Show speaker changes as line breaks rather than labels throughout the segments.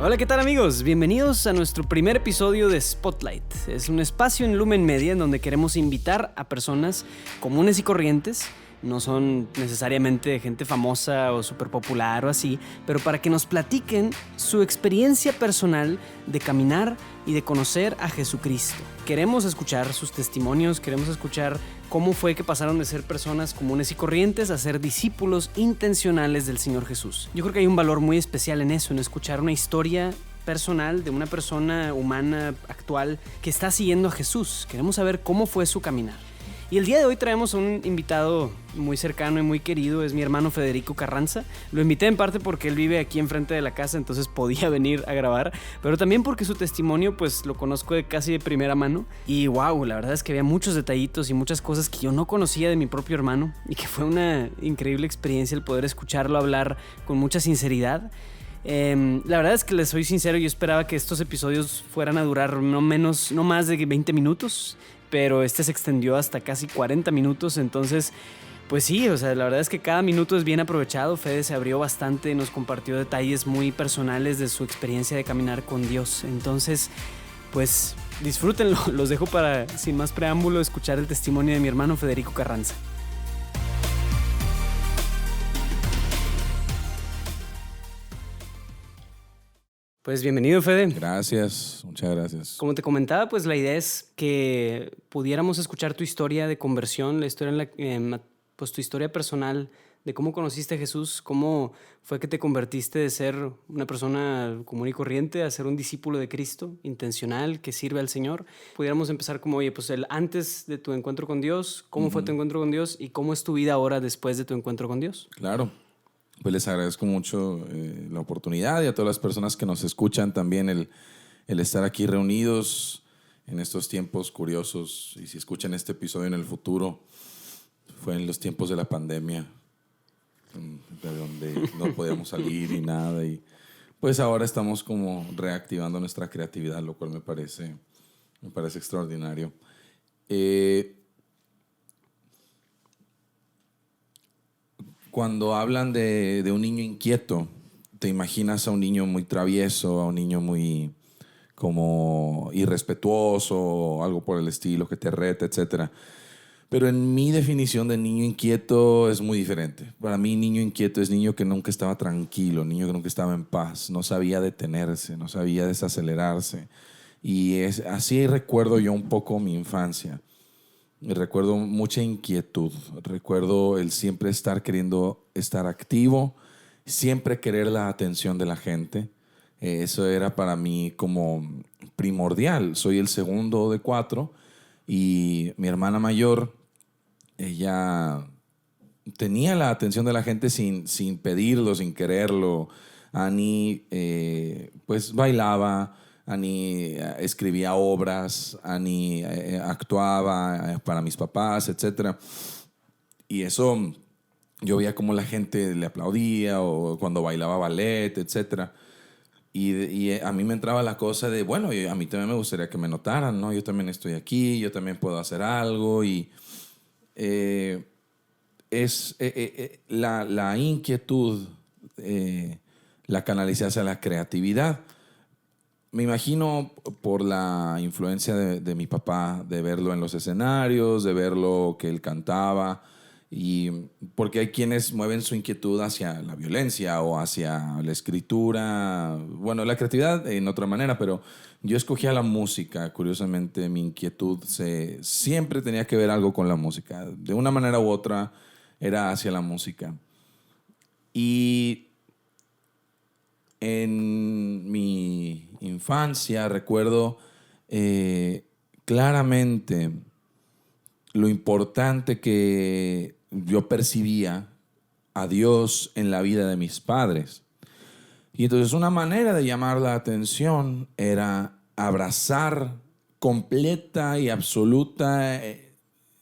Hola, ¿qué tal amigos? Bienvenidos a nuestro primer episodio de Spotlight. Es un espacio en Lumen Media en donde queremos invitar a personas comunes y corrientes. No son necesariamente gente famosa o súper popular o así, pero para que nos platiquen su experiencia personal de caminar y de conocer a Jesucristo. Queremos escuchar sus testimonios, queremos escuchar cómo fue que pasaron de ser personas comunes y corrientes a ser discípulos intencionales del Señor Jesús. Yo creo que hay un valor muy especial en eso, en escuchar una historia personal de una persona humana actual que está siguiendo a Jesús. Queremos saber cómo fue su caminar. Y el día de hoy traemos a un invitado muy cercano y muy querido, es mi hermano Federico Carranza. Lo invité en parte porque él vive aquí enfrente de la casa, entonces podía venir a grabar, pero también porque su testimonio pues lo conozco casi de primera mano. Y wow, la verdad es que había muchos detallitos y muchas cosas que yo no conocía de mi propio hermano y que fue una increíble experiencia el poder escucharlo hablar con mucha sinceridad. La verdad es que les soy sincero, yo esperaba que estos episodios fueran a durar no más de 20 minutos, pero este se extendió hasta casi 40 minutos, entonces pues sí, o sea, la verdad es que cada minuto es bien aprovechado. Fede se abrió bastante, nos compartió detalles muy personales de su experiencia de caminar con Dios, entonces pues disfrútenlo. Los dejo para, sin más preámbulo, escuchar el testimonio de mi hermano Federico Carranza. Pues bienvenido, Fede.
Gracias, muchas gracias.
Como te comentaba, pues la idea es que pudiéramos escuchar tu historia de conversión, la historia pues tu historia personal de cómo conociste a Jesús, cómo fue que te convertiste de ser una persona común y corriente a ser un discípulo de Cristo, intencional, que sirve al Señor. Pudiéramos empezar como, oye, pues el antes de tu encuentro con Dios, cómo fue tu encuentro con Dios y cómo es tu vida ahora después de tu encuentro con Dios.
Claro, pues les agradezco mucho la oportunidad y a todas las personas que nos escuchan también el estar aquí reunidos en estos tiempos curiosos. Y si escuchan este episodio en el futuro, fue en los tiempos de la pandemia, de donde no podíamos salir ni nada. Y pues ahora estamos como reactivando nuestra creatividad, lo cual me parece extraordinario. Cuando hablan de un niño inquieto, te imaginas a un niño muy travieso, a un niño muy como irrespetuoso, algo por el estilo, que te reta, etc. Pero en mi definición de niño inquieto es muy diferente. Para mí, niño inquieto es niño que nunca estaba tranquilo, niño que nunca estaba en paz, no sabía detenerse, no sabía desacelerarse. Y así recuerdo yo un poco mi infancia. Recuerdo mucha inquietud, recuerdo el siempre estar queriendo estar activo, siempre querer la atención de la gente. Eso era para mí como primordial. Soy el segundo de 4 y mi hermana mayor, ella tenía la atención de la gente sin pedirlo, sin quererlo. Annie pues bailaba, Annie escribía obras, Annie actuaba para mis papás, etc. Y eso yo veía cómo la gente le aplaudía o cuando bailaba ballet, etc. Y a mí me entraba la cosa de, bueno, a mí también me gustaría que me notaran, ¿no? Yo también estoy aquí, yo también puedo hacer algo. Y la inquietud la canalicé hacia la creatividad. Me imagino por la influencia de mi papá, de verlo en los escenarios, de verlo que él cantaba, y porque hay quienes mueven su inquietud hacia la violencia o hacia la escritura, bueno, la creatividad en otra manera, pero yo escogía la música. Curiosamente, mi inquietud siempre tenía que ver algo con la música, de una manera u otra era hacia la música. Y en mi infancia recuerdo claramente lo importante que yo percibía a Dios en la vida de mis padres. Y entonces una manera de llamar la atención era abrazar completa y absoluta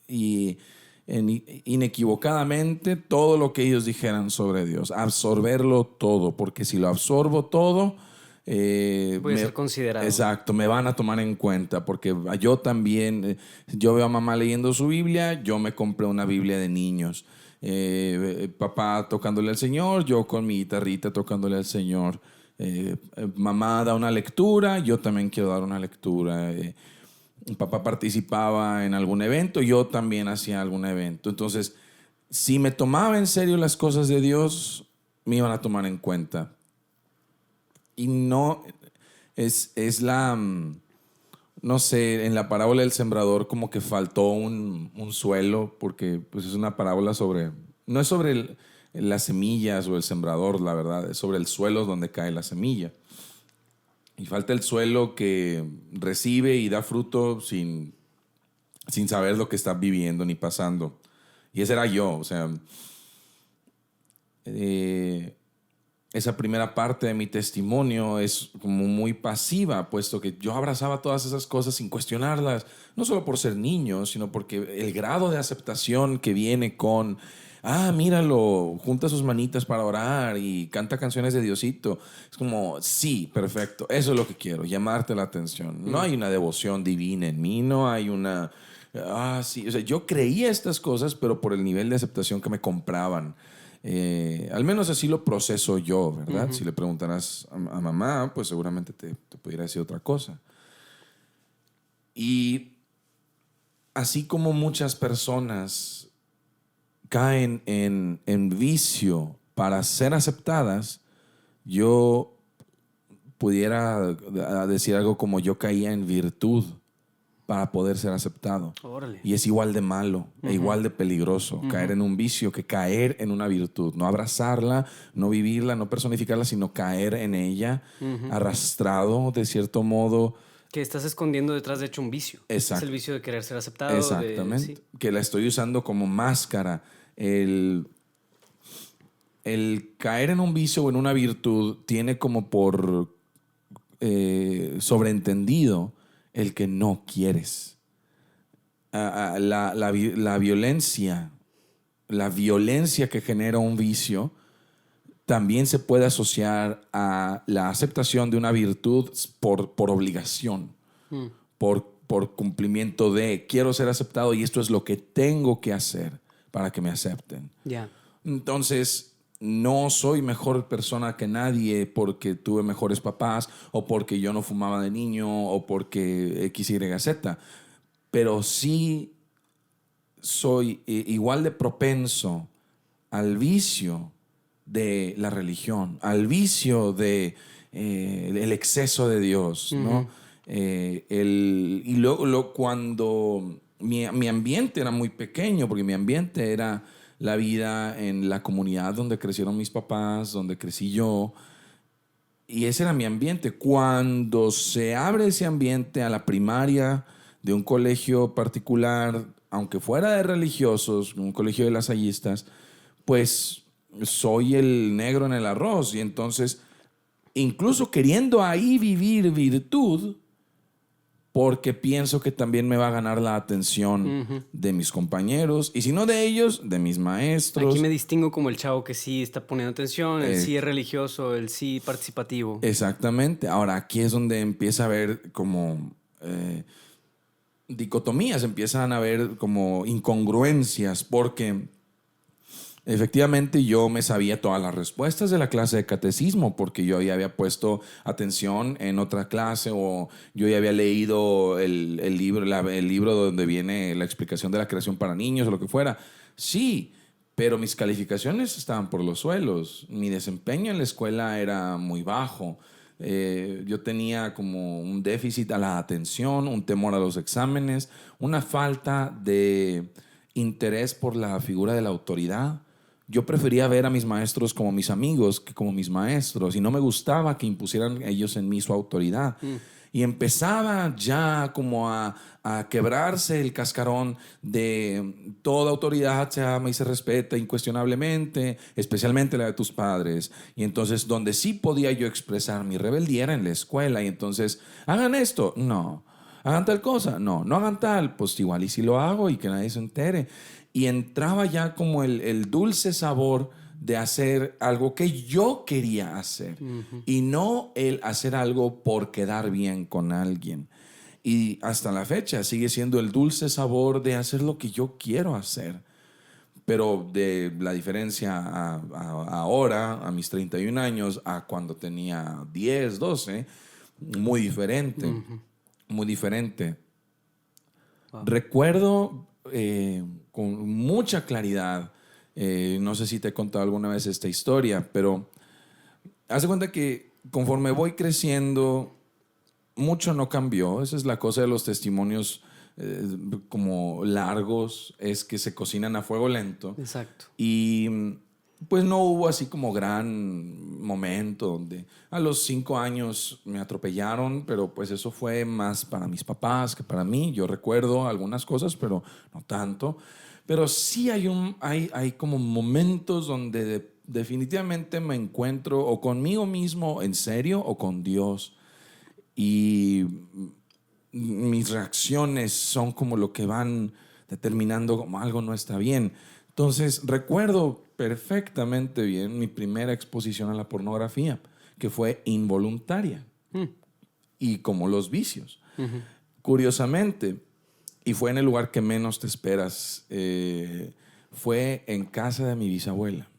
y inequivocadamente todo lo que ellos dijeran sobre Dios, absorberlo todo, porque si lo absorbo todo,
Voy a ser considerado.
Exacto, me van a tomar en cuenta, porque yo también, yo veo a mamá leyendo su Biblia, yo me compré una Biblia de niños. Papá tocándole al Señor, yo con mi guitarrita tocándole al Señor. Mamá da una lectura, yo también quiero dar una lectura. Papá participaba en algún evento, yo también hacía algún evento. Entonces, si me tomaba en serio las cosas de Dios, me iban a tomar en cuenta. Y no, es la, no sé, en la parábola del sembrador como que faltó un suelo, porque pues es una parábola sobre, no es sobre las semillas o el sembrador, la verdad, es sobre el suelo donde cae la semilla. Y falta el suelo que recibe y da fruto sin saber lo que está viviendo ni pasando. Y ese era yo, o sea, esa primera parte de mi testimonio es como muy pasiva, puesto que yo abrazaba todas esas cosas sin cuestionarlas, no solo por ser niño, sino porque el grado de aceptación que viene con, míralo, junta sus manitas para orar y canta canciones de Diosito. Es como, sí, perfecto, eso es lo que quiero, llamarte la atención. No hay una devoción divina en mí, no hay una... sí, o sea, yo creía estas cosas, pero por el nivel de aceptación que me compraban. Al menos así lo proceso yo, ¿verdad? Si le preguntaras a mamá, pues seguramente te pudiera decir otra cosa. Y así como muchas personas caen en vicio para ser aceptadas, yo pudiera decir algo como yo caía en virtud para poder ser aceptado.
Órale.
Y es igual de malo, e igual de peligroso caer en un vicio que caer en una virtud. No abrazarla, no vivirla, no personificarla, sino caer en ella, arrastrado de cierto modo.
Que estás escondiendo detrás, de hecho, un vicio.
Exacto.
Es el vicio de querer ser aceptado.
Exactamente.
Sí.
Que la estoy usando como máscara. El caer en un vicio o en una virtud tiene como por sobreentendido el que no quieres. La violencia que genera un vicio también se puede asociar a la aceptación de una virtud por obligación, por cumplimiento de quiero ser aceptado y esto es lo que tengo que hacer para que me acepten.
Ya.
Entonces, no soy mejor persona que nadie porque tuve mejores papás o porque yo no fumaba de niño o porque X, Y, Z. Pero sí soy igual de propenso al vicio de la religión, al vicio de el exceso de Dios, ¿no? Y luego cuando mi ambiente era muy pequeño, porque mi ambiente era la vida en la comunidad donde crecieron mis papás, donde crecí yo, y ese era mi ambiente. Cuando se abre ese ambiente a la primaria de un colegio particular, aunque fuera de religiosos, un colegio de lasallistas, pues soy el negro en el arroz. Y entonces, incluso queriendo ahí vivir virtud, porque pienso que también me va a ganar la atención de mis compañeros, y si no de ellos, de mis maestros.
Aquí me distingo como el chavo que sí está poniendo atención, el sí es religioso, el sí participativo.
Exactamente. Ahora, aquí es donde empieza a haber como dicotomías, empiezan a haber como incongruencias, porque efectivamente yo me sabía todas las respuestas de la clase de catecismo porque yo ya había puesto atención en otra clase o yo ya había leído el libro donde viene la explicación de la creación para niños o lo que fuera. Sí, pero mis calificaciones estaban por los suelos. Mi desempeño en la escuela era muy bajo. Yo tenía como un déficit a la atención, un temor a los exámenes, una falta de interés por la figura de la autoridad. Yo prefería ver a mis maestros como mis amigos que como mis maestros y no me gustaba que impusieran ellos en mí su autoridad. Y empezaba ya como a quebrarse el cascarón de toda autoridad se ama y se respeta incuestionablemente, especialmente la de tus padres. Y entonces donde sí podía yo expresar mi rebeldía era en la escuela. Y entonces, hagan esto, no. Hagan tal cosa, no. No hagan tal, pues igual y si lo hago y que nadie se entere. Y entraba ya como el dulce sabor de hacer algo que yo quería hacer y no el hacer algo por quedar bien con alguien. Y hasta la fecha sigue siendo el dulce sabor de hacer lo que yo quiero hacer. Pero de la diferencia ahora, a mis 31 años, a cuando tenía 10, 12, muy diferente, muy diferente.
Wow.
Recuerdo con mucha claridad, no sé si te he contado alguna vez esta historia, pero haz de cuenta que conforme voy creciendo, mucho no cambió. Esa es la cosa de los testimonios como largos, es que se cocinan a fuego lento.
Exacto.
Y pues no hubo así como gran momento donde a los 5 años me atropellaron, pero pues eso fue más para mis papás que para mí. Yo recuerdo algunas cosas, pero no tanto. Pero sí hay como momentos donde definitivamente me encuentro o conmigo mismo en serio o con Dios. Y mis reacciones son como lo que van determinando como algo no está bien. Entonces, recuerdo perfectamente bien mi primera exposición a la pornografía, que fue involuntaria, y como los vicios. Curiosamente, y fue en el lugar que menos te esperas, fue en casa de mi bisabuela.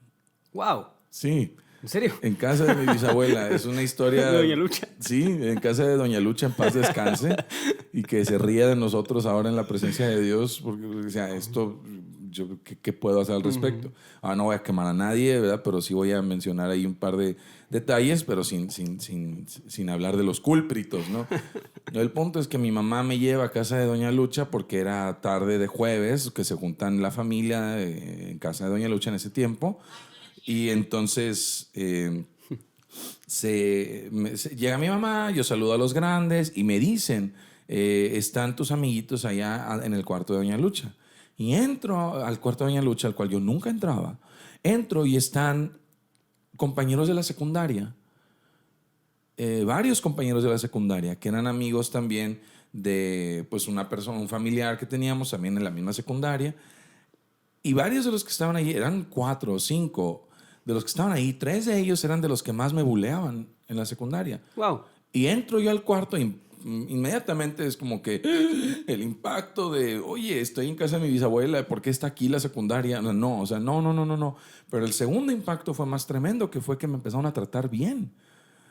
Wow.
Sí.
¿En serio?
En casa de mi bisabuela. Es una historia...
De Doña Lucha.
Sí, en casa de Doña Lucha, en paz descanse, y que se ría de nosotros ahora en la presencia de Dios, porque o sea, esto, yo, ¿qué puedo hacer al respecto? Ahora no voy a quemar a nadie, ¿verdad? Pero sí voy a mencionar ahí un par de detalles, pero sin hablar de los cúlpritos, ¿no? El punto es que mi mamá me lleva a casa de Doña Lucha porque era tarde de jueves, que se juntan la familia en casa de Doña Lucha en ese tiempo. Y entonces llega mi mamá, yo saludo a los grandes y me dicen, están tus amiguitos allá en el cuarto de Doña Lucha. Y entro al cuarto de Doña Lucha, al cual yo nunca entraba. Entro y están compañeros de la secundaria, varios compañeros de la secundaria, que eran amigos también de pues una persona, un familiar que teníamos también en la misma secundaria. Y varios de los que estaban ahí, eran 4 o 5 de los que estaban ahí, 3 de ellos eran de los que más me buleaban en la secundaria.
Wow.
Y entro yo al cuarto y inmediatamente es como que el impacto de, oye, estoy en casa de mi bisabuela, ¿por qué está aquí la secundaria? No, o sea, no. Pero el segundo impacto fue más tremendo, que fue que me empezaron a tratar bien.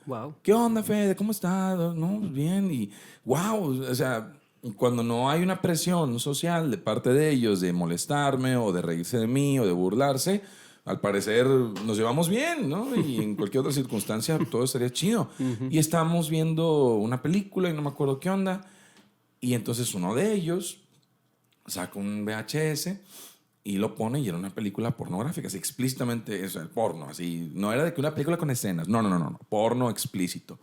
Wow.
¿Qué onda, Fede? ¿Cómo estás? No, bien. Y wow, o sea, cuando no hay una presión social de parte de ellos de molestarme o de reírse de mí o de burlarse, al parecer nos llevamos bien, ¿no? Y en cualquier otra circunstancia todo estaría chido. Y estábamos viendo una película y no me acuerdo qué onda. Y entonces uno de ellos saca un VHS y lo pone y era una película pornográfica, así explícitamente, eso, el porno, así. No era de que una película con escenas, no, porno explícito.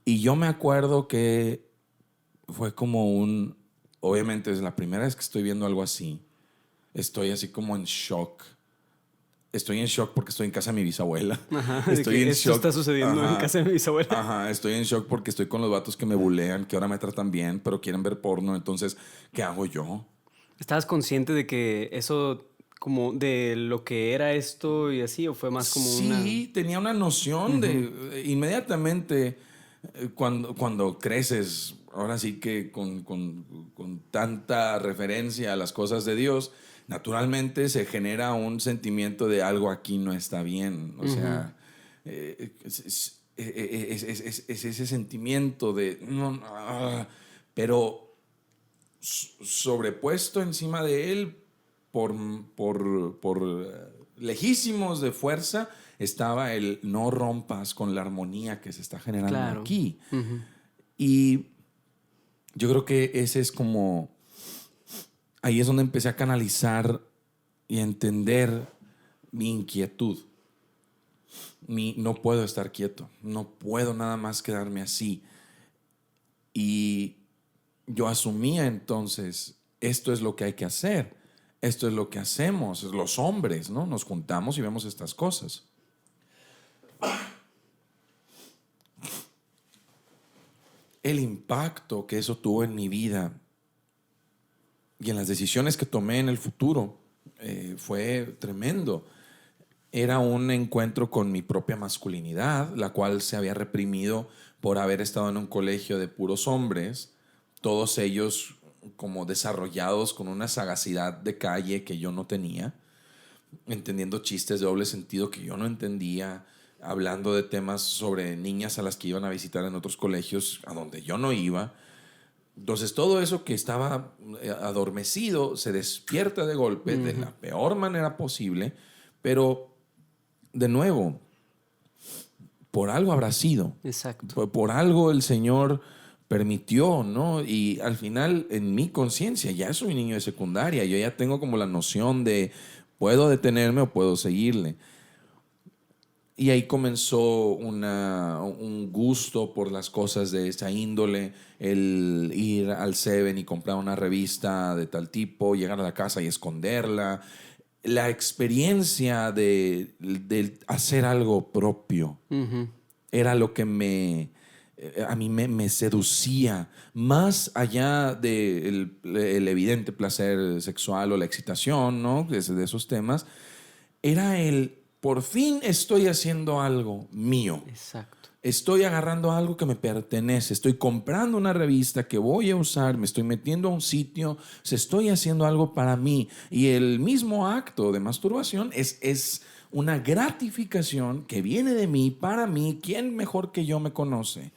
Y yo me acuerdo que fue como obviamente es la primera vez que estoy viendo algo así. Estoy así como en shock. Estoy en shock porque estoy en casa de mi bisabuela.
Ajá,
Estoy en
esto
shock.
está sucediendo en casa de mi bisabuela.
Ajá, estoy en shock porque estoy con los vatos que me bulean, que ahora me tratan bien, pero quieren ver porno. Entonces, ¿qué hago yo?
¿Estabas consciente de que eso, como de lo que era esto y así, o fue más como
Sí, tenía una noción de inmediatamente cuando creces, ahora sí que con tanta referencia a las cosas de Dios, naturalmente se genera un sentimiento de algo aquí no está bien. O sea, es ese sentimiento de no, pero sobrepuesto encima de él por lejísimos de fuerza estaba el no rompas con la armonía que se está generando aquí. Y yo creo que ese es como, ahí es donde empecé a canalizar y a entender mi inquietud. No puedo estar quieto, no puedo nada más quedarme así. Y yo asumía entonces, esto es lo que hay que hacer, esto es lo que hacemos, los hombres, ¿no? Nos juntamos y vemos estas cosas. El impacto que eso tuvo en mi vida y en las decisiones que tomé en el futuro fue tremendo. Era un encuentro con mi propia masculinidad, la cual se había reprimido por haber estado en un colegio de puros hombres, todos ellos como desarrollados con una sagacidad de calle que yo no tenía. entendiendo chistes de doble sentido que yo no entendía, hablando de temas sobre niñas a las que iban a visitar en otros colegios a donde yo no iba. Entonces todo eso que estaba adormecido se despierta de golpe de la peor manera posible, pero de nuevo, por algo habrá sido.
Exacto.
Por algo el Señor permitió, ¿no? Y al final, en mi conciencia, ya soy niño de secundaria, yo ya tengo como la noción de puedo detenerme o puedo seguirle. Y ahí comenzó un gusto por las cosas de esa índole, el ir al Seven y comprar una revista de tal tipo, llegar a la casa y esconderla. La experiencia de hacer algo propio era lo que a mí me seducía, más allá del el evidente placer sexual o la excitación, ¿no? De esos temas, era el, por fin estoy haciendo algo mío.
Exacto.
Estoy agarrando algo que me pertenece, estoy comprando una revista que voy a usar, me estoy metiendo a un sitio, estoy haciendo algo para mí. Y el mismo acto de masturbación es una gratificación que viene de mí, para mí. ¿Quién mejor que yo me conoce?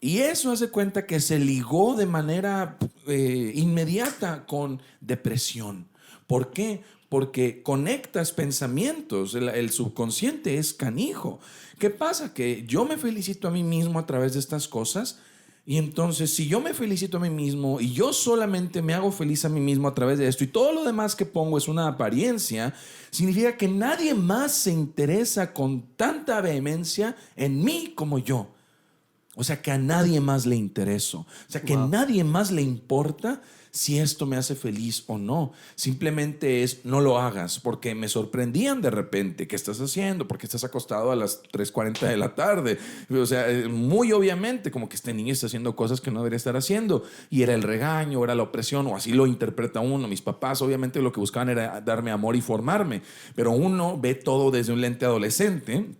Y eso hace cuenta que se ligó de manera inmediata con depresión. ¿Por qué? Porque conectas pensamientos, el subconsciente es canijo. ¿Qué pasa? Que yo me felicito a mí mismo a través de estas cosas, y entonces si yo me felicito a mí mismo y yo solamente me hago feliz a mí mismo a través de esto y todo lo demás que pongo es una apariencia, significa que nadie más se interesa con tanta vehemencia en mí como yo. O sea, que a nadie más le intereso. O sea, que a nadie más le importa si esto me hace feliz o no. Simplemente es, no lo hagas, porque me sorprendían de repente. ¿Qué estás haciendo? ¿Por qué estás acostado a las 3:40 de la tarde? O sea, muy obviamente, como que este niño está haciendo cosas que no debería estar haciendo. Y era el regaño, era la opresión, o así lo interpreta uno. Mis papás, obviamente, lo que buscaban era darme amor y formarme. Pero uno ve todo desde un lente adolescente.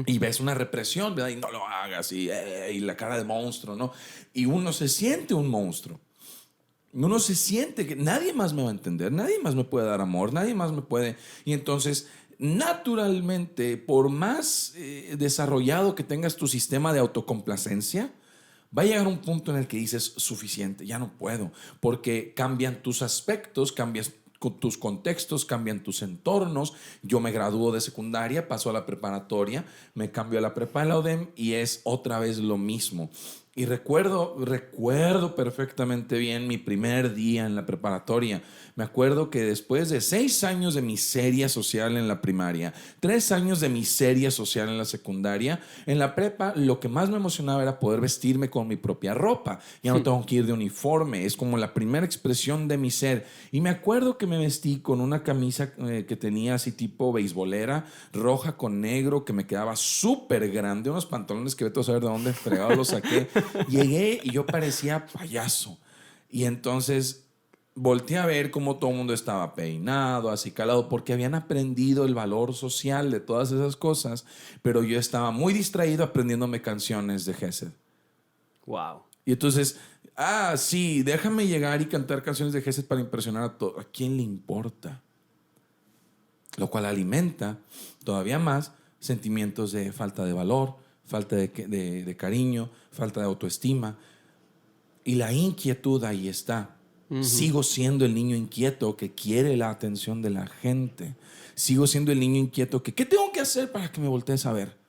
Y ves una represión, ¿verdad? Y no lo hagas, y la cara de monstruo, ¿no? Y uno se siente un monstruo. Uno se siente que nadie más me va a entender, nadie más me puede dar amor, nadie más me puede. Y entonces, naturalmente, por más desarrollado que tengas tu sistema de autocomplacencia, va a llegar un punto en el que dices, suficiente, ya no puedo, porque cambian tus aspectos, cambias tus contextos, cambian tus entornos. Yo me gradúo de secundaria, paso a la preparatoria, me cambio a la prepa de la UDEM y es otra vez lo mismo. Y recuerdo perfectamente bien mi primer día en la preparatoria. Me acuerdo que después de 6 años de miseria social en la primaria, 3 años de miseria social en la secundaria, en la prepa lo que más me emocionaba era poder vestirme con mi propia ropa. Ya no tengo que ir de uniforme, es como la primera expresión de mi ser. Y me acuerdo que me vestí con una camisa que tenía así tipo beisbolera, roja con negro, que me quedaba súper grande, unos pantalones que vete a saber de dónde fregado los saqué. Llegué y yo parecía payaso. Y entonces volteé a ver cómo todo el mundo estaba peinado, así calado, porque habían aprendido el valor social de todas esas cosas, pero yo estaba muy distraído aprendiéndome canciones de Gesed.
Wow.
Y entonces, sí, déjame llegar y cantar canciones de Gesed para impresionar a todo. ¿A quién le importa? Lo cual alimenta todavía más sentimientos de falta de valor, falta de cariño, falta de autoestima. Y la inquietud ahí está. Sigo siendo el niño inquieto que quiere la atención de la gente. Sigo siendo el niño inquieto que, ¿qué tengo que hacer para que me voltees a ver?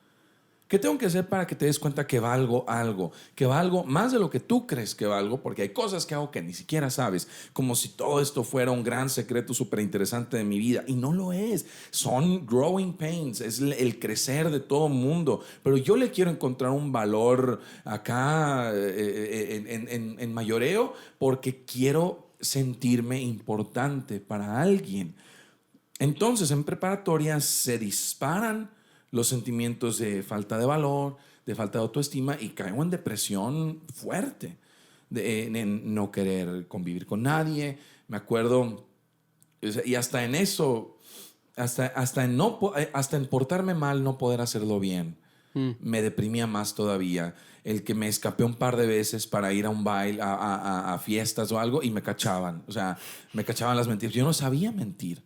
¿Qué tengo que hacer para que te des cuenta que valgo algo? Que valgo más de lo que tú crees que valgo, porque hay cosas que hago que ni siquiera sabes, como si todo esto fuera un gran secreto súper interesante de mi vida. Y no lo es. Son growing pains, es el crecer de todo mundo. Pero yo le quiero encontrar un valor acá en mayoreo, porque quiero sentirme importante para alguien. Entonces, en preparatoria se disparan los sentimientos de falta de valor, de falta de autoestima, y caigo en depresión fuerte, en no querer convivir con nadie. Me acuerdo, y hasta en eso, hasta en portarme mal, no poder hacerlo bien, me deprimía más todavía. El que me escapé un par de veces para ir a un baile, a fiestas o algo, y me cachaban. O sea, me cachaban las mentiras. Yo no sabía mentir.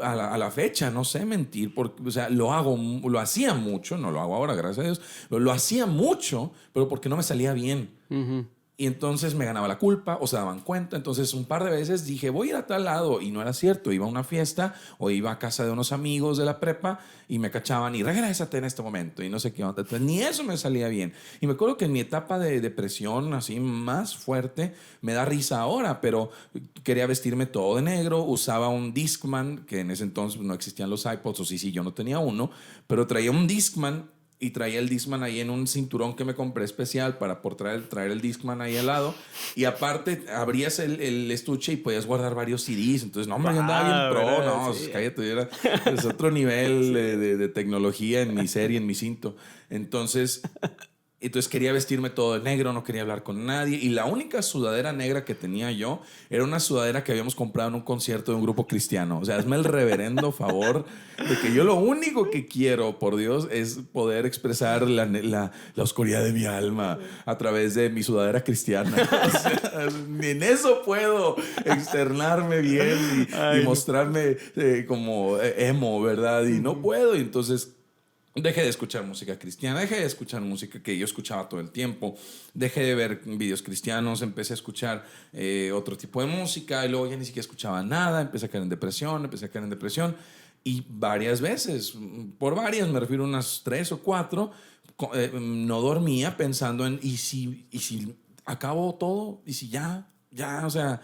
a la fecha, no sé mentir, porque, o sea, lo hacía mucho, no lo hago ahora, gracias a Dios, lo hacía mucho, pero porque no me salía bien.
Ujú.
Y entonces me ganaba la culpa o se daban cuenta. Entonces un par de veces dije, voy a ir a tal lado. Y no era cierto. Iba a una fiesta o iba a casa de unos amigos de la prepa y me cachaban y regrésate en este momento y no sé qué onda. Entonces, ni eso me salía bien. Y me acuerdo que en mi etapa de depresión así más fuerte, me da risa ahora, pero quería vestirme todo de negro. Usaba un Discman, que en ese entonces no existían los iPods, o sí, yo no tenía uno, pero traía un Discman. Y traía el Discman ahí en un cinturón que me compré especial para por traer el Discman ahí al lado. Y aparte, abrías el estuche y podías guardar varios CDs. Entonces, no, hombre, yo andaba bien pro.
¿Verdad?
No,
Sí.
cállate. Es otro nivel de tecnología en mi serie, en mi cinto. Entonces quería vestirme todo de negro, no quería hablar con nadie. Y la única sudadera negra que tenía yo era una sudadera que habíamos comprado en un concierto de un grupo cristiano. O sea, hazme el reverendo favor de que yo lo único que quiero, por Dios, es poder expresar la oscuridad de mi alma a través de mi sudadera cristiana. O sea, ni en eso puedo externarme bien y
Ay, no.
mostrarme como emo, ¿verdad? Y no puedo. Y entonces dejé de escuchar música cristiana, dejé de escuchar música que yo escuchaba todo el tiempo, dejé de ver videos cristianos, empecé a escuchar otro tipo de música y luego ya ni siquiera escuchaba nada, empecé a caer en depresión y varias veces, por varias, me refiero a unas 3 o 4, no dormía pensando en ¿y si acabo todo? ¿Y si o sea,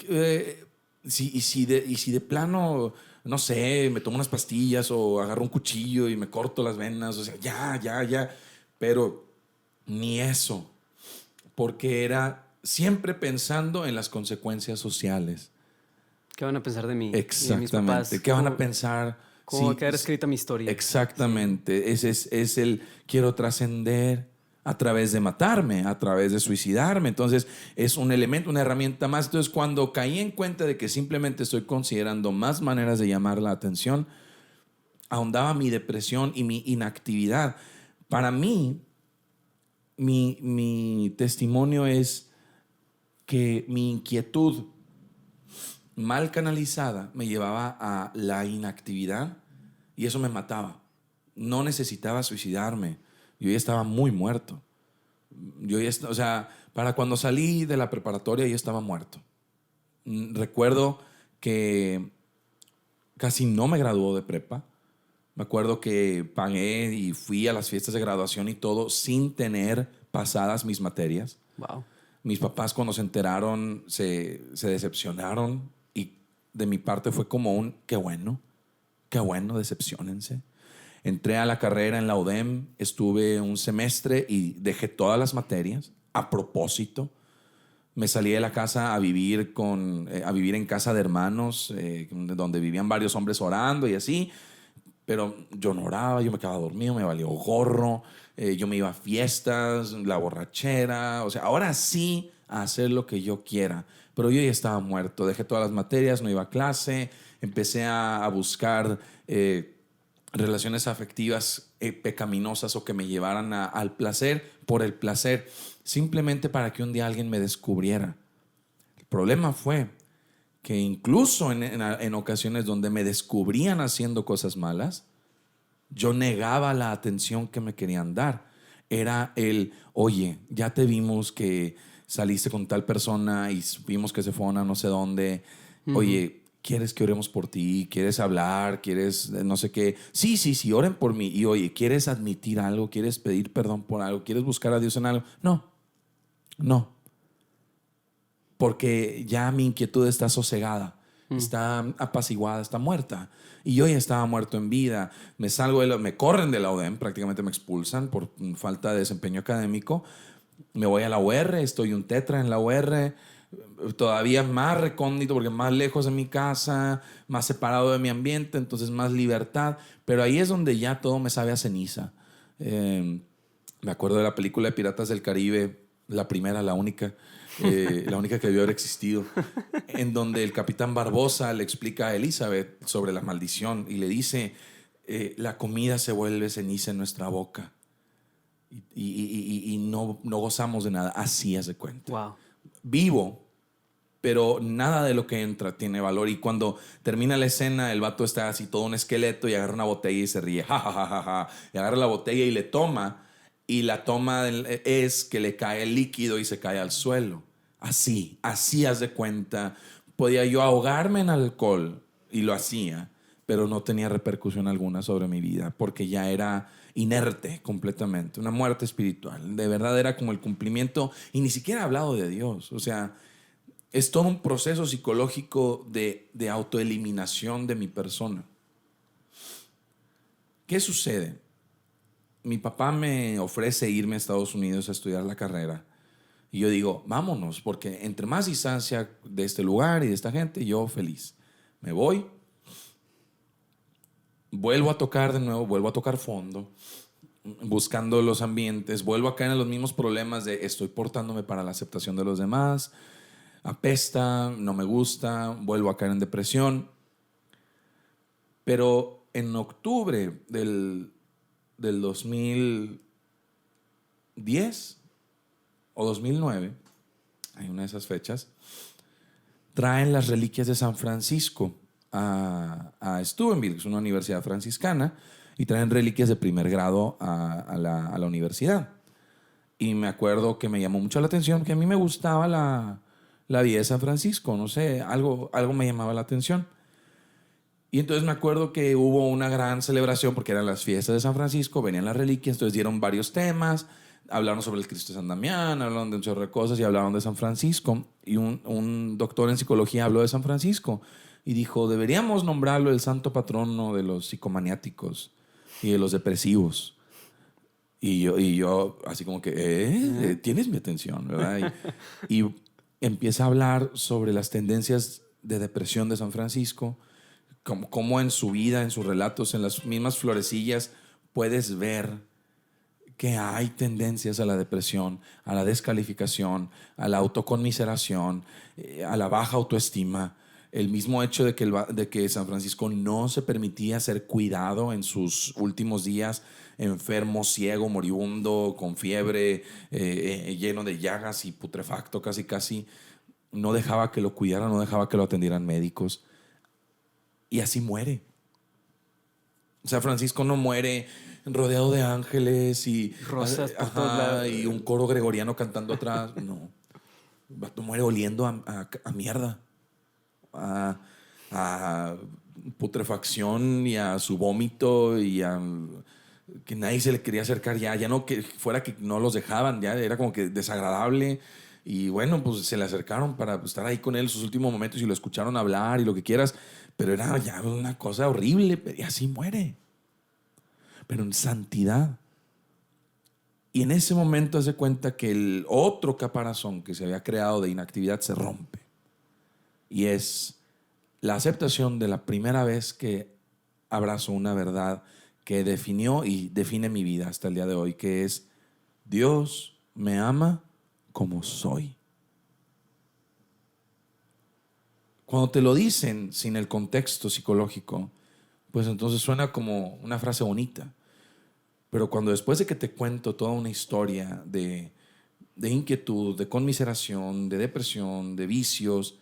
eh, y si de plano, no sé, me tomo unas pastillas o agarro un cuchillo y me corto las venas, o sea, ya. Pero ni eso, porque era siempre pensando en las consecuencias sociales.
¿Qué van a pensar de mí y de mis
Exactamente.
papás?
¿Qué van a pensar?
¿Cómo va a
Si,
quedar escrita mi historia? Sí.
exactamente. Ese es el quiero trascender a través de matarme, a través de suicidarme. Entonces es un elemento, una herramienta más. Entonces cuando caí en cuenta de que simplemente estoy considerando más maneras de llamar la atención, ahondaba mi depresión y mi inactividad. Para mí, mi testimonio es que mi inquietud mal canalizada me llevaba a la inactividad y eso me mataba. No necesitaba suicidarme. Yo ya estaba muy muerto. O sea, para cuando salí de la preparatoria ya estaba muerto. Recuerdo que casi no me graduó de prepa. Me acuerdo que pagué y fui a las fiestas de graduación y todo sin tener pasadas mis materias.
Wow.
Mis papás cuando se enteraron se decepcionaron y de mi parte fue como qué bueno, decepciónense. Entré a la carrera en la UDEM, estuve un semestre y dejé todas las materias a propósito. Me salí de la casa a vivir en casa de hermanos, donde vivían varios hombres orando y así. Pero yo no oraba, yo me quedaba dormido, me valió gorro, yo me iba a fiestas, la borrachera, o sea, ahora sí a hacer lo que yo quiera. Pero yo ya estaba muerto, dejé todas las materias, no iba a clase, empecé a buscar relaciones afectivas pecaminosas o que me llevaran al placer por el placer, simplemente para que un día alguien me descubriera. El problema fue que incluso en ocasiones donde me descubrían haciendo cosas malas, yo negaba la atención que me querían dar. Era oye, ya te vimos que saliste con tal persona y vimos que se fue a no sé dónde.
Ujú.
Oye, ¿quieres que oremos por ti? ¿Quieres hablar? ¿Quieres no sé qué? Sí, oren por mí. Y oye, ¿quieres admitir algo? ¿Quieres pedir perdón por algo? ¿Quieres buscar a Dios en algo? No, porque ya mi inquietud está sosegada, está apaciguada, está muerta. Y yo ya estaba muerto en vida. Me corren de la UDEM, prácticamente me expulsan por falta de desempeño académico. Me voy a la UR, estoy un tetra en la UR, todavía más recóndito porque más lejos de mi casa, más separado de mi ambiente, entonces más libertad. Pero ahí es donde ya todo me sabe a ceniza. Eh, Me acuerdo de la película de Piratas del Caribe, la primera, la única que debió haber existido, en donde el capitán Barbosa le explica a Elizabeth sobre la maldición y le dice, la comida se vuelve ceniza en nuestra boca y no gozamos de nada. Así es de cuenta.
Wow.
Vivo pero nada de lo que entra tiene valor. Y cuando termina la escena, el vato está así todo un esqueleto y agarra una botella y se ríe, ja, ja, ja, ja, ja. Y agarra la botella y le toma, y la toma es que le cae el líquido y se cae al suelo. Así haz de cuenta. Podía yo ahogarme en alcohol y lo hacía, pero no tenía repercusión alguna sobre mi vida porque ya era inerte completamente, una muerte espiritual. De verdad era como el cumplimiento, y ni siquiera he hablado de Dios. O sea, es todo un proceso psicológico de autoeliminación de mi persona. ¿Qué sucede? Mi papá me ofrece irme a Estados Unidos a estudiar la carrera. Y yo digo, vámonos, porque entre más distancia de este lugar y de esta gente, yo feliz. Me voy, vuelvo a tocar de nuevo, vuelvo a tocar fondo, buscando los ambientes, vuelvo a caer en los mismos problemas de estoy portándome para la aceptación de los demás, apesta, no me gusta, vuelvo a caer en depresión. Pero en octubre del 2010 o 2009, hay una de esas fechas, traen las reliquias de San Francisco a Steubenville, que es una universidad franciscana, y traen reliquias de primer grado a la universidad. Y me acuerdo que me llamó mucho la atención, que a mí me gustaba la vida de San Francisco, no sé, algo me llamaba la atención. Y entonces me acuerdo que hubo una gran celebración porque eran las fiestas de San Francisco, venían las reliquias, entonces dieron varios temas, hablaron sobre el Cristo de San Damián, hablaron de un chorro de cosas y hablaron de San Francisco. Y un doctor en psicología habló de San Francisco y dijo, deberíamos nombrarlo el santo patrono de los psicomaniáticos y de los depresivos. Y yo así como que, tienes mi atención, ¿verdad? Y empieza a hablar sobre las tendencias de depresión de San Francisco, como en su vida, en sus relatos, en las mismas florecillas, puedes ver que hay tendencias a la depresión, a la descalificación, a la autoconmiseración, a la baja autoestima. El mismo hecho de que San Francisco no se permitía ser cuidado en sus últimos días, enfermo, ciego, moribundo, con fiebre, lleno de llagas y putrefacto casi casi, no dejaba que lo cuidaran, no dejaba que lo atendieran médicos. Y así muere. O sea, Francisco no muere rodeado de ángeles y
rosas por todos lados
y un coro gregoriano cantando atrás. No. El vato muere oliendo a mierda, a putrefacción y a su vómito y a que nadie se le quería acercar ya no que fuera que no los dejaban, ya era como que desagradable. Y bueno, pues se le acercaron para estar ahí con él en sus últimos momentos y lo escucharon hablar y lo que quieras, pero era ya una cosa horrible y así muere, pero en santidad. Y en ese momento hace cuenta que el otro caparazón que se había creado de inactividad se rompe. Y es la aceptación de la primera vez que abrazo una verdad que definió y define mi vida hasta el día de hoy, que es Dios me ama como soy. Cuando te lo dicen sin el contexto psicológico, pues entonces suena como una frase bonita. Pero cuando después de que te cuento toda una historia de inquietud, de conmiseración, de depresión, de vicios,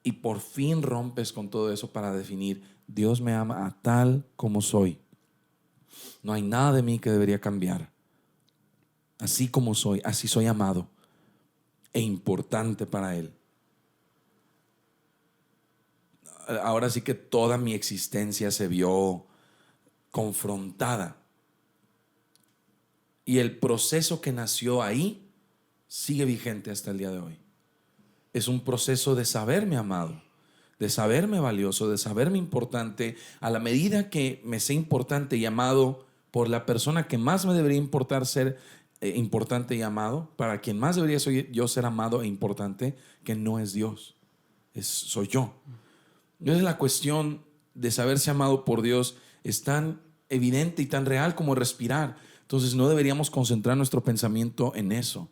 y por fin rompes con todo eso para definir, Dios me ama a tal como soy. No hay nada de mí que debería cambiar. Así como soy, así soy amado e importante para Él. Ahora sí que toda mi existencia se vio confrontada. Y el proceso que nació ahí sigue vigente hasta el día de hoy. Es un proceso de saberme amado, de saberme valioso, de saberme importante. A la medida que me sé importante y amado por la persona que más me debería importar ser importante y amado, para quien más debería yo ser amado e importante, que no es Dios, soy yo. Entonces la cuestión de saberse amado por Dios es tan evidente y tan real como respirar. Entonces no deberíamos concentrar nuestro pensamiento en eso,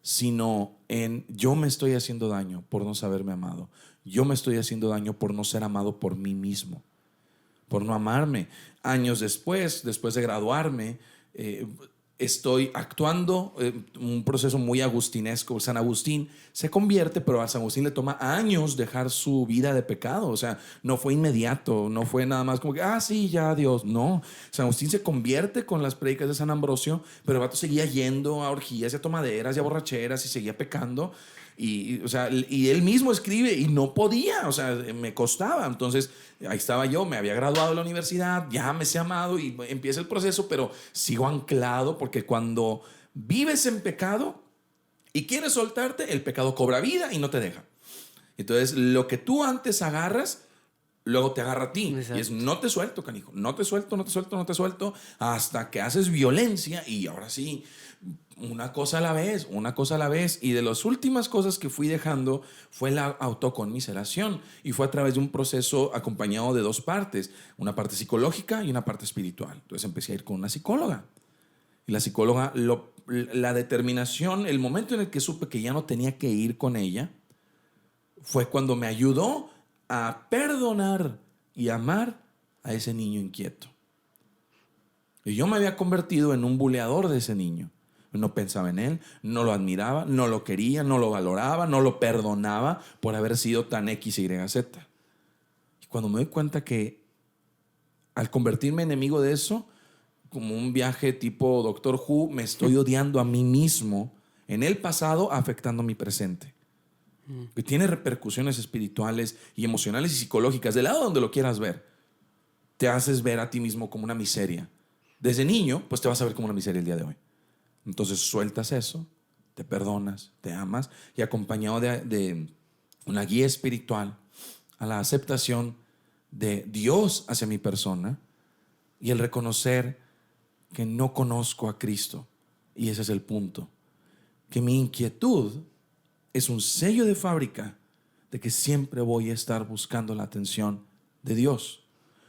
sino en yo me estoy haciendo daño por no saberme amado. Yo me estoy haciendo daño por no ser amado por mí mismo, por no amarme. Años después de graduarme, estoy actuando un proceso muy agustinesco. San Agustín se convierte, pero a San Agustín le toma años dejar su vida de pecado. O sea, no fue inmediato, no fue nada más como que, sí, ya, Dios. No, San Agustín se convierte con las prédicas de San Ambrosio, pero el vato seguía yendo a orgías y a tomaderas y a borracheras y seguía pecando. O sea, y él mismo escribe y no podía, o sea, me costaba. Entonces, ahí estaba yo, me había graduado de la universidad, ya me sé amado y empieza el proceso, pero sigo anclado porque cuando vives en pecado y quieres soltarte, el pecado cobra vida y no te deja. Entonces, lo que tú antes agarras, luego te agarra a ti.
Exacto.
Y es, no te suelto, canijo, no te suelto, no te suelto, no te suelto, hasta que haces violencia y ahora sí, una cosa a la vez, una cosa a la vez. Y de las últimas cosas que fui dejando fue la autoconmiseración. Y fue a través de un proceso acompañado de dos partes, una parte psicológica y una parte espiritual. Entonces empecé a ir con una psicóloga. Y la psicóloga, la determinación, el momento en el que supe que ya no tenía que ir con ella, fue cuando me ayudó a perdonar y amar a ese niño inquieto. Y yo me había convertido en un buleador de ese niño. No pensaba en él, no lo admiraba, no lo quería, no lo valoraba, no lo perdonaba por haber sido tan X, Y, Z. Y cuando me doy cuenta que al convertirme en enemigo de eso, como un viaje tipo Doctor Who, me estoy odiando a mí mismo en el pasado, afectando mi presente. Que tiene repercusiones espirituales y emocionales y psicológicas, del lado donde lo quieras ver. Te haces ver a ti mismo como una miseria. Desde niño, pues te vas a ver como una miseria el día de hoy. Entonces sueltas eso, te perdonas, te amas, y acompañado de una guía espiritual a la aceptación de Dios hacia mi persona y el reconocer que no conozco a Cristo. Y ese es el punto. Que mi inquietud es un sello de fábrica de que siempre voy a estar buscando la atención de Dios,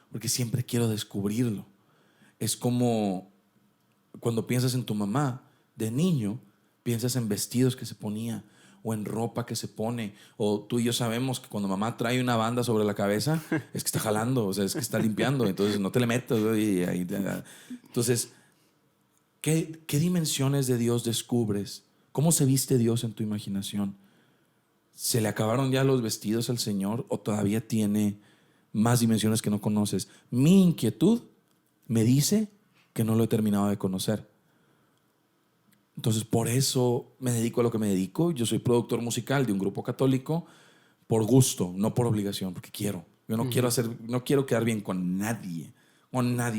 porque siempre quiero descubrirlo. Es como cuando piensas en tu mamá de niño, piensas en vestidos que se ponía o en ropa que se pone, o tú y yo sabemos que cuando mamá trae una banda sobre la cabeza es que está jalando, o sea, es que está limpiando, entonces no te le metas. Entonces, ¿qué dimensiones de Dios descubres? ¿Cómo se viste Dios en tu imaginación? ¿Se le acabaron ya los vestidos al Señor o todavía tiene más dimensiones que no conoces? Mi inquietud me dice que no lo he terminado de conocer. Entonces, por eso me dedico a lo que me dedico. Yo soy productor musical de un grupo católico por gusto, no por obligación, porque quiero. Yo no no quiero quedar bien con nadie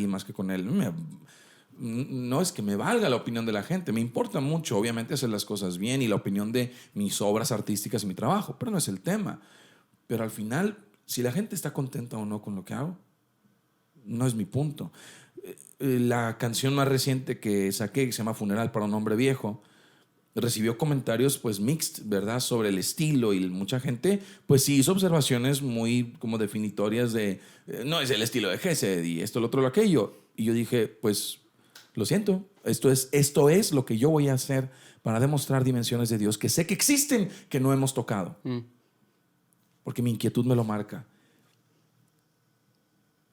más que con él. No es que me valga la opinión de la gente, me importa mucho, obviamente, hacer las cosas bien y la opinión de mis obras artísticas y mi trabajo, pero no es el tema. Pero al final, si la gente está contenta o no con lo que hago, no es mi punto. La canción más reciente que saqué, que se llama Funeral para un hombre viejo, recibió comentarios pues mixed, ¿verdad? Sobre el estilo, y mucha gente pues sí hizo observaciones muy como definitorias de no es el estilo de Gesed y esto, lo otro, lo aquello. Y yo dije, pues lo siento, esto es lo que yo voy a hacer para demostrar dimensiones de Dios que sé que existen, que no hemos tocado. Porque mi inquietud me lo marca.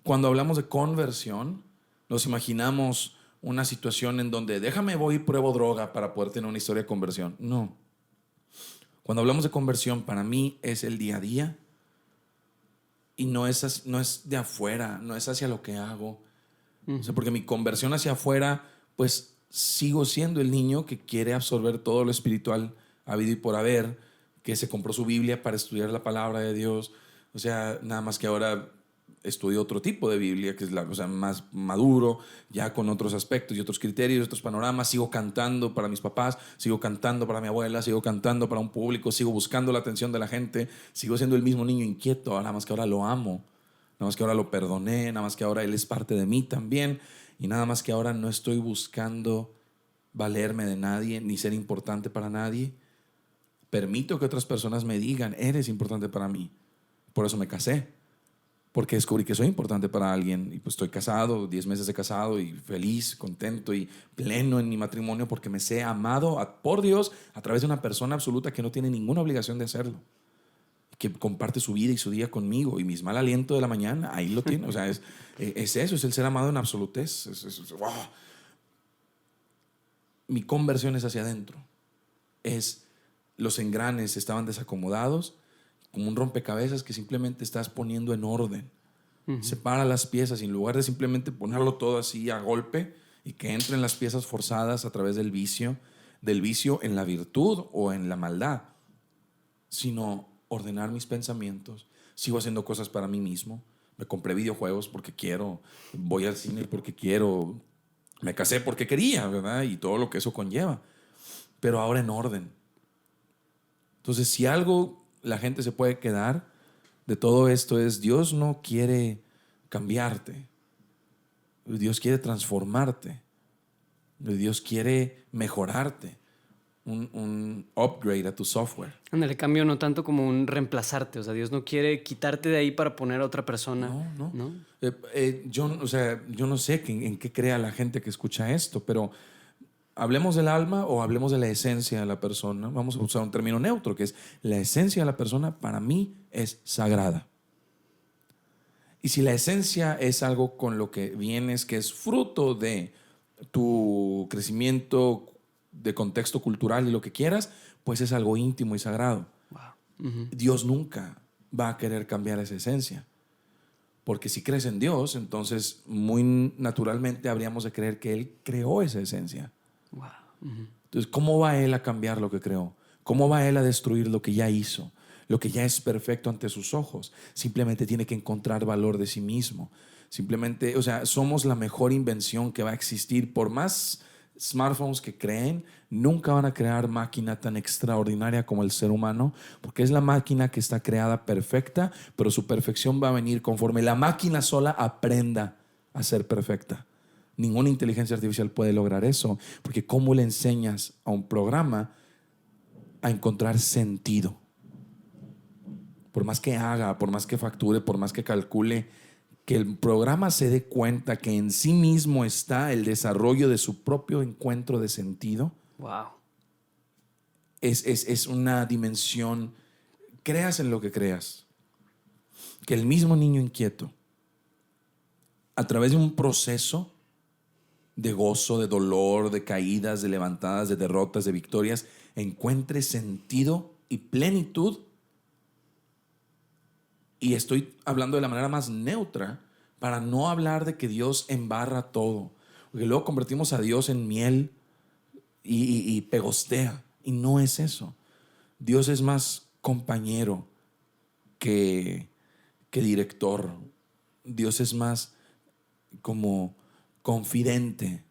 Cuando hablamos de conversión, nos imaginamos una situación en donde déjame voy y pruebo droga para poder tener una historia de conversión. No. Cuando hablamos de conversión, para mí es el día a día y no es de afuera, no es hacia lo que hago. O sea, porque mi conversión hacia afuera, pues sigo siendo el niño que quiere absorber todo lo espiritual habido y por haber, que se compró su Biblia para estudiar la palabra de Dios. O sea, nada más que ahora estudio otro tipo de Biblia, que es la cosa más maduro, ya con otros aspectos y otros criterios, otros panoramas. Sigo cantando para mis papás, sigo cantando para mi abuela, sigo cantando para un público, sigo buscando la atención de la gente, sigo siendo el mismo niño inquieto, nada más que ahora lo amo, nada más que ahora lo perdoné, nada más que ahora él es parte de mí también, y nada más que ahora no estoy buscando valerme de nadie ni ser importante para nadie. Permito que otras personas me digan, eres importante para mí. Por eso me casé, porque descubrí que soy importante para alguien, y pues estoy casado, 10 meses de casado, y feliz, contento y pleno en mi matrimonio, porque me sé amado por Dios a través de una persona absoluta que no tiene ninguna obligación de hacerlo, que comparte su vida y su día conmigo, y mis mal aliento de la mañana, ahí lo tiene. O sea, es eso, es el ser amado en absolutez. Wow. mi conversión es hacia adentro. Los engranes estaban desacomodados, como un rompecabezas que simplemente estás poniendo en orden. Separa las piezas y en lugar de simplemente ponerlo todo así a golpe y que entren las piezas forzadas a través del vicio en la virtud o en la maldad, sino ordenar mis pensamientos. Sigo haciendo cosas para mí mismo. Me compré videojuegos porque quiero, voy al cine porque quiero, me casé porque quería, ¿verdad? Y todo lo que eso conlleva. Pero ahora en orden. Entonces, si algo la gente se puede quedar de todo esto es: Dios no quiere cambiarte. Dios quiere transformarte. Dios quiere mejorarte. Un upgrade a tu software.
Ándale, cambio no tanto como un reemplazarte. O sea, Dios no quiere quitarte de ahí para poner a otra persona.
No. Yo no sé en qué crea la gente que escucha esto, pero hablemos del alma o hablemos de la esencia de la persona. Vamos a usar un término neutro, que es la esencia de la persona. Para mí es sagrada. Y si la esencia es algo con lo que vienes, que es fruto de tu crecimiento de contexto cultural y lo que quieras, pues es algo íntimo y sagrado.
Wow.
Dios nunca va a querer cambiar esa esencia. Porque si crees en Dios, entonces muy naturalmente habríamos de creer que Él creó esa esencia.
Wow.
Entonces, ¿cómo va Él a cambiar lo que creó? ¿Cómo va Él a destruir lo que ya hizo? Lo que ya es perfecto ante sus ojos. Simplemente tiene que encontrar valor de sí mismo. Simplemente, o sea, somos la mejor invención que va a existir. Por más smartphones que creen, nunca van a crear máquina tan extraordinaria como el ser humano, porque es la máquina que está creada perfecta, pero su perfección va a venir conforme la máquina sola aprenda a ser perfecta. Ninguna inteligencia artificial puede lograr eso, porque ¿cómo le enseñas a un programa a encontrar sentido? Por más que haga, por más que facture, por más que calcule, que el programa se dé cuenta que en sí mismo está el desarrollo de su propio encuentro de sentido.
Wow.
Es una dimensión, creas en lo que creas, que el mismo niño inquieto, a través de un proceso de gozo, de dolor, de caídas, de levantadas, de derrotas, de victorias, encuentre sentido y plenitud. Y estoy hablando de la manera más neutra para no hablar de que Dios embarra todo, porque luego convertimos a Dios en miel y pegostea, y no es eso. Dios es más compañero que director. Dios es más como confidente.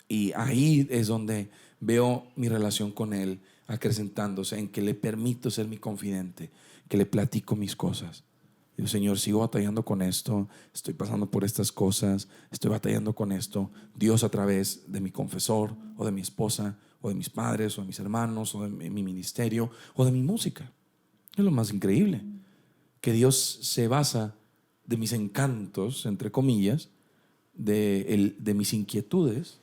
Y ahí es donde veo mi relación con Él acrecentándose, en que le permito ser mi confidente, que le platico mis cosas. Digo: Señor, sigo batallando con esto, estoy pasando por estas cosas, estoy batallando con esto. Dios, a través de mi confesor, o de mi esposa, o de mis padres, o de mis hermanos, o de mi ministerio, o de mi música. Es lo más increíble, que Dios se basa de mis encantos, entre comillas, de mis inquietudes,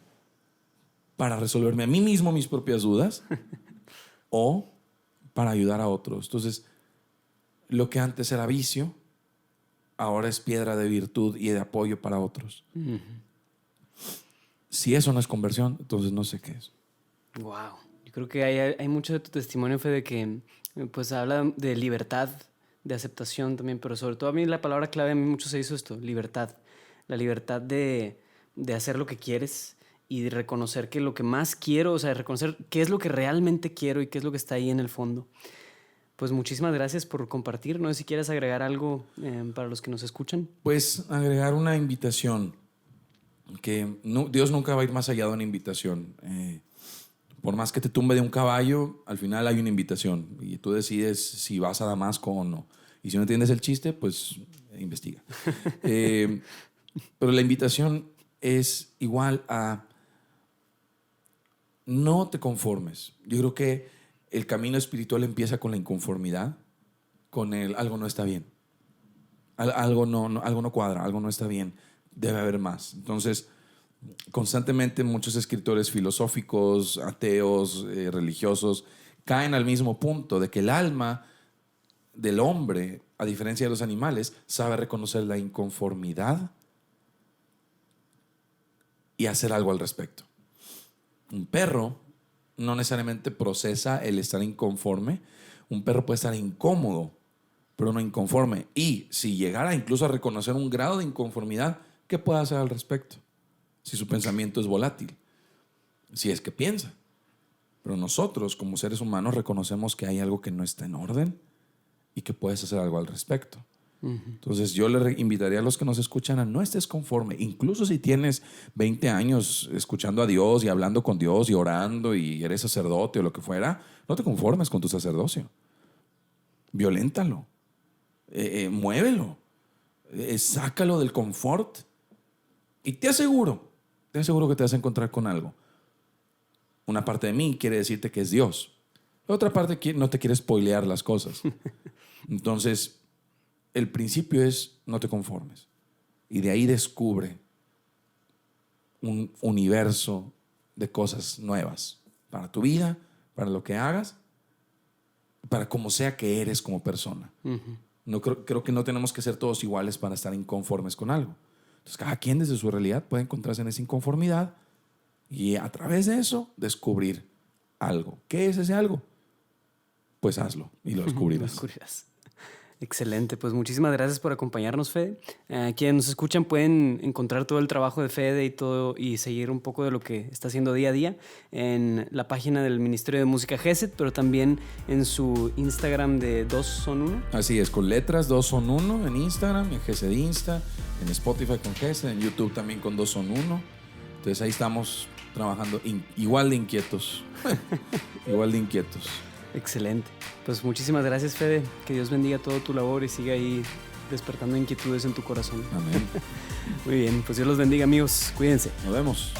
para resolverme a mí mismo mis propias dudas o para ayudar a otros. Entonces, lo que antes era vicio, ahora es piedra de virtud y de apoyo para otros. Si eso no es conversión, entonces no sé qué es.
Wow. Yo creo que hay mucho de tu testimonio, Fede, que pues habla de libertad, de aceptación también, pero sobre todo a mí la palabra clave a mí mucho se hizo esto: libertad. La libertad de hacer lo que quieres y de reconocer que lo que más quiero, o sea, de reconocer qué es lo que realmente quiero y qué es lo que está ahí en el fondo. Pues muchísimas gracias por compartir. No sé si quieres agregar algo para los que nos escuchan.
Pues agregar una invitación, que Dios nunca va a ir más allá de una invitación. Por más que te tumbe de un caballo, al final hay una invitación y tú decides si vas a Damasco o no. Y si no entiendes el chiste, pues investiga. Pero la invitación es igual a: no te conformes. Yo creo que el camino espiritual empieza con la inconformidad, con el algo no está bien, algo no cuadra, algo no está bien, debe haber más. Entonces, constantemente muchos escritores filosóficos, ateos, religiosos, caen al mismo punto de que el alma del hombre, a diferencia de los animales, sabe reconocer la inconformidad y hacer algo al respecto. Un perro no necesariamente procesa el estar inconforme. Un perro puede estar incómodo, pero no inconforme. Y si llegara incluso a reconocer un grado de inconformidad, ¿qué puede hacer al respecto? Si su pensamiento es volátil, si es que piensa. Pero nosotros, como seres humanos, reconocemos que hay algo que no está en orden y que puedes hacer algo al respecto. Entonces yo le invitaría a los que nos escuchan a no estés conforme, incluso si tienes 20 años escuchando a Dios y hablando con Dios y orando y eres sacerdote o lo que fuera, no te conformes con tu sacerdocio. Violéntalo, muévelo, sácalo del confort y te aseguro que te vas a encontrar con algo. Una parte de mí quiere decirte que es Dios, la otra parte no te quiere spoilear las cosas. Entonces el principio es no te conformes. Y de ahí descubre un universo de cosas nuevas para tu vida, para lo que hagas, para como sea que eres como persona. No, creo que no tenemos que ser todos iguales para estar inconformes con algo. Entonces cada quien desde su realidad puede encontrarse en esa inconformidad y a través de eso descubrir algo. ¿Qué es ese algo? Pues hazlo y lo descubrirás.
Excelente, pues muchísimas gracias por acompañarnos, Fede. Quienes nos escuchan pueden encontrar todo el trabajo de Fede y todo y seguir un poco de lo que está haciendo día a día en la página del Ministerio de Música GESET, pero también en su Instagram de 2 son 1.
Así es, con letras 2 son 1 en Instagram, en GESET Insta, en Spotify con GESET, en YouTube también con 2 son 1. Entonces ahí estamos trabajando igual de inquietos. Igual de inquietos.
Excelente. Pues muchísimas gracias, Fede. Que Dios bendiga todo tu labor y siga ahí despertando inquietudes en tu corazón.
Amén.
Muy bien, pues Dios los bendiga, amigos. Cuídense.
Nos vemos.